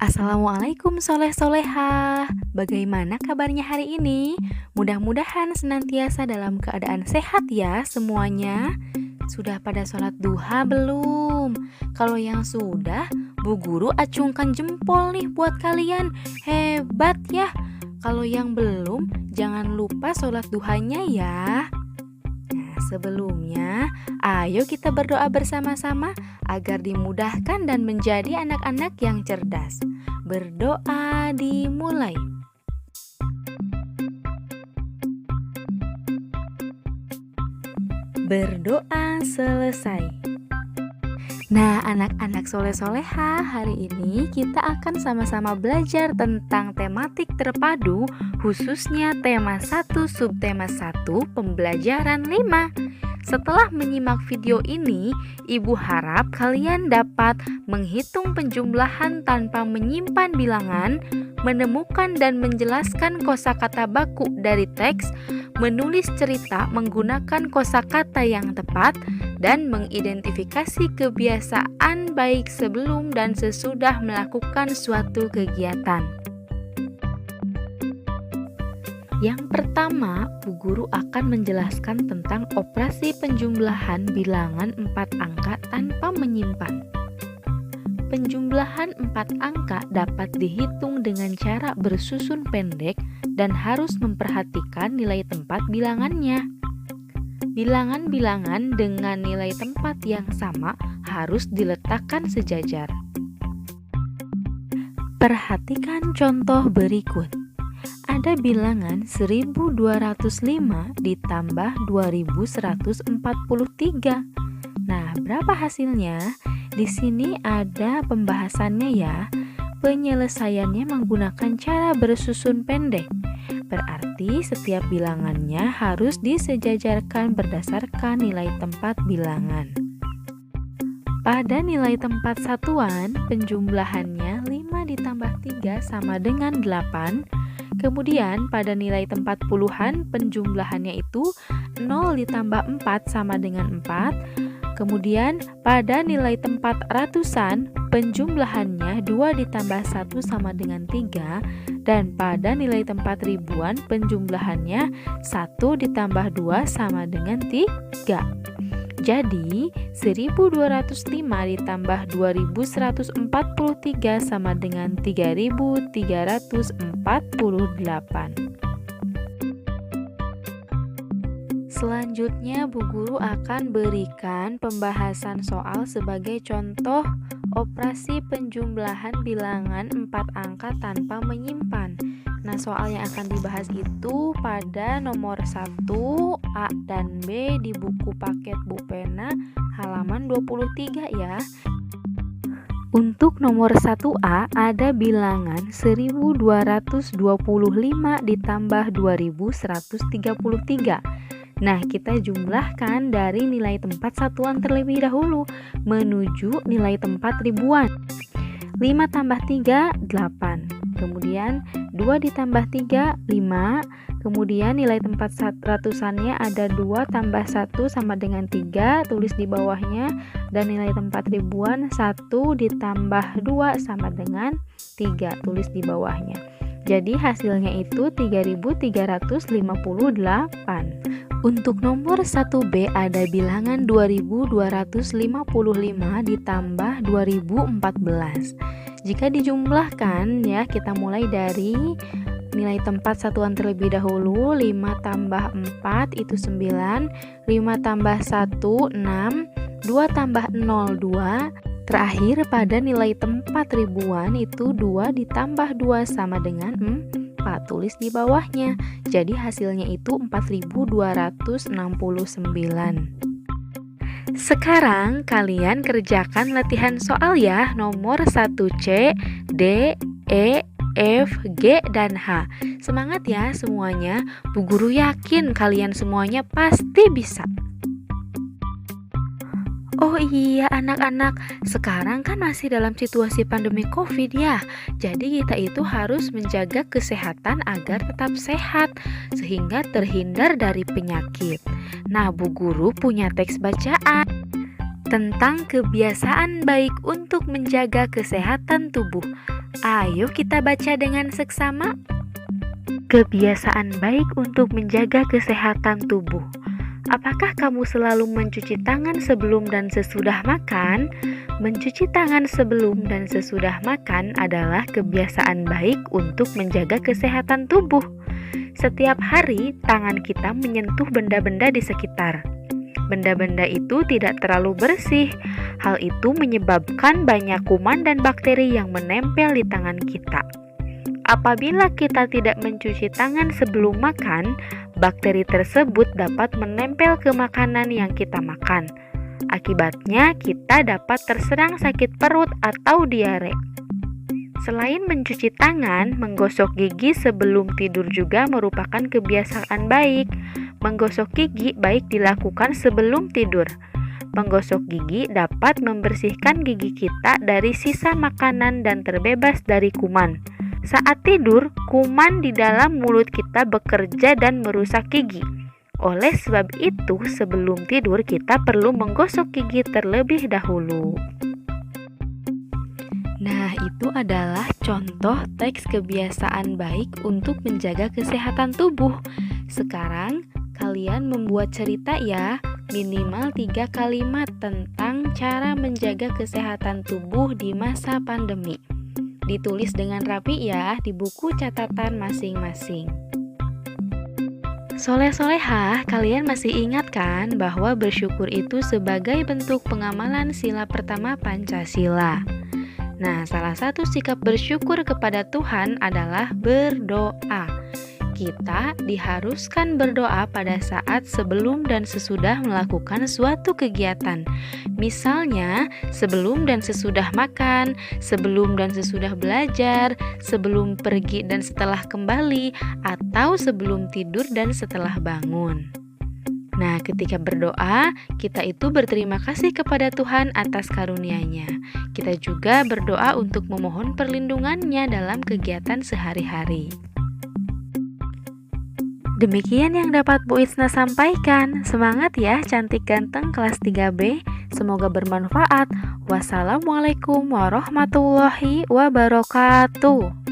Assalamualaikum soleh-solehah. Bagaimana kabarnya hari ini? Mudah-mudahan senantiasa dalam keadaan sehat ya semuanya. Sudah pada sholat duha belum? Kalau yang sudah, Bu Guru acungkan jempol nih buat kalian. Hebat ya. Kalau yang belum, jangan lupa sholat duhanya ya. Nah, sebelumnya, ayo kita berdoa bersama-sama agar dimudahkan dan menjadi anak-anak yang cerdas. Berdoa dimulai. Berdoa selesai. Nah, anak-anak soleh-soleha, hari ini kita akan sama-sama belajar tentang tematik terpadu, khususnya tema 1 subtema 1 pembelajaran 5. Setelah menyimak video ini, Ibu harap kalian dapat menghitung penjumlahan tanpa menyimpan bilangan, menemukan dan menjelaskan kosakata baku dari teks, menulis cerita menggunakan kosakata yang tepat, dan mengidentifikasi kebiasaan baik sebelum dan sesudah melakukan suatu kegiatan. Yang pertama, Bu Guru akan menjelaskan tentang operasi penjumlahan bilangan 4 angka tanpa menyimpan. Penjumlahan 4 angka dapat dihitung dengan cara bersusun pendek dan harus memperhatikan nilai tempat bilangannya. Bilangan-bilangan dengan nilai tempat yang sama harus diletakkan sejajar. Perhatikan contoh berikut. Ada bilangan 1205 ditambah 2143. Nah, berapa hasilnya? Di sini ada pembahasannya ya. Penyelesaiannya menggunakan cara bersusun pendek. Berarti setiap bilangannya harus disejajarkan berdasarkan nilai tempat bilangan. Pada nilai tempat satuan, penjumlahannya 5 ditambah 3 sama dengan 8. Kemudian pada nilai tempat puluhan, penjumlahannya itu 0 ditambah 4 sama dengan 4. Kemudian pada nilai tempat ratusan, penjumlahannya 2 ditambah 1 sama dengan 3. Dan pada nilai tempat ribuan, penjumlahannya 1 ditambah 2 sama dengan 3. Jadi 1205 ditambah 2143 sama dengan 3348. Selanjutnya Bu Guru akan berikan pembahasan soal sebagai contoh operasi penjumlahan bilangan 4 angka tanpa menyimpan. Nah, soal yang akan dibahas itu pada nomor 1 A dan B di buku paket Bu Pena halaman 23 ya. Untuk nomor 1A ada bilangan 1225 ditambah 2133. Nah, kita jumlahkan dari nilai tempat satuan terlebih dahulu menuju nilai tempat ribuan. 5 tambah 3, 8. Kemudian 2 ditambah 3, 5. Kemudian nilai tempat ratusannya ada 2 tambah 1 sama dengan 3, tulis di bawahnya. Dan nilai tempat ribuan 1 ditambah 2 sama dengan 3, tulis di bawahnya. Jadi hasilnya itu 3358. Untuk nomor 1B ada bilangan 2255 ditambah 2014. Jika dijumlahkan ya, kita mulai dari nilai tempat satuan terlebih dahulu. 5 tambah 4 itu 9, 5 tambah 1 6, 2 tambah 0 2. Terakhir pada nilai tempat ribuan itu 2 ditambah 2 sama dengan 4, tulis di bawahnya. Jadi hasilnya itu 4269. Sekarang kalian kerjakan latihan soal ya, nomor 1C, D, E, F, G, dan H. Semangat ya semuanya. Bu Guru yakin kalian semuanya pasti bisa. Oh iya anak-anak, sekarang kan masih dalam situasi pandemi COVID ya. Jadi kita itu harus menjaga kesehatan agar tetap sehat, sehingga terhindar dari penyakit. Nah, Bu Guru punya teks bacaan tentang kebiasaan baik untuk menjaga kesehatan tubuh. Ayo kita baca dengan seksama. Kebiasaan baik untuk menjaga kesehatan tubuh. Apakah kamu selalu mencuci tangan sebelum dan sesudah makan? Mencuci tangan sebelum dan sesudah makan adalah kebiasaan baik untuk menjaga kesehatan tubuh. Setiap hari, tangan kita menyentuh benda-benda di sekitar. Benda-benda itu tidak terlalu bersih. Hal itu menyebabkan banyak kuman dan bakteri yang menempel di tangan kita. Apabila kita tidak mencuci tangan sebelum makan, bakteri tersebut dapat menempel ke makanan yang kita makan. Akibatnya, kita dapat terserang sakit perut atau diare. Selain mencuci tangan, menggosok gigi sebelum tidur juga merupakan kebiasaan baik. Menggosok gigi baik dilakukan sebelum tidur. Menggosok gigi dapat membersihkan gigi kita dari sisa makanan dan terbebas dari kuman. Saat tidur, kuman di dalam mulut kita bekerja dan merusak gigi. Oleh sebab itu, sebelum tidur kita perlu menggosok gigi terlebih dahulu. Nah, itu adalah contoh teks kebiasaan baik untuk menjaga kesehatan tubuh. Sekarang, kalian membuat cerita ya, minimal 3 kalimat tentang cara menjaga kesehatan tubuh di masa pandemi. Ditulis dengan rapi ya di buku catatan masing-masing. Soleh-solehah, kalian masih ingat kan bahwa bersyukur itu sebagai bentuk pengamalan sila pertama Pancasila? Nah, salah satu sikap bersyukur kepada Tuhan adalah berdoa. Kita diharuskan berdoa pada saat sebelum dan sesudah melakukan suatu kegiatan. Misalnya, sebelum dan sesudah makan, sebelum dan sesudah belajar, sebelum pergi dan setelah kembali, atau sebelum tidur dan setelah bangun. Nah, ketika berdoa, kita itu berterima kasih kepada Tuhan atas karunia-Nya. Kita juga berdoa untuk memohon perlindungannya dalam kegiatan sehari-hari. Demikian yang dapat Bu Itsna sampaikan. Semangat ya cantik ganteng kelas 3B. Semoga bermanfaat. Wassalamualaikum warahmatullahi wabarakatuh.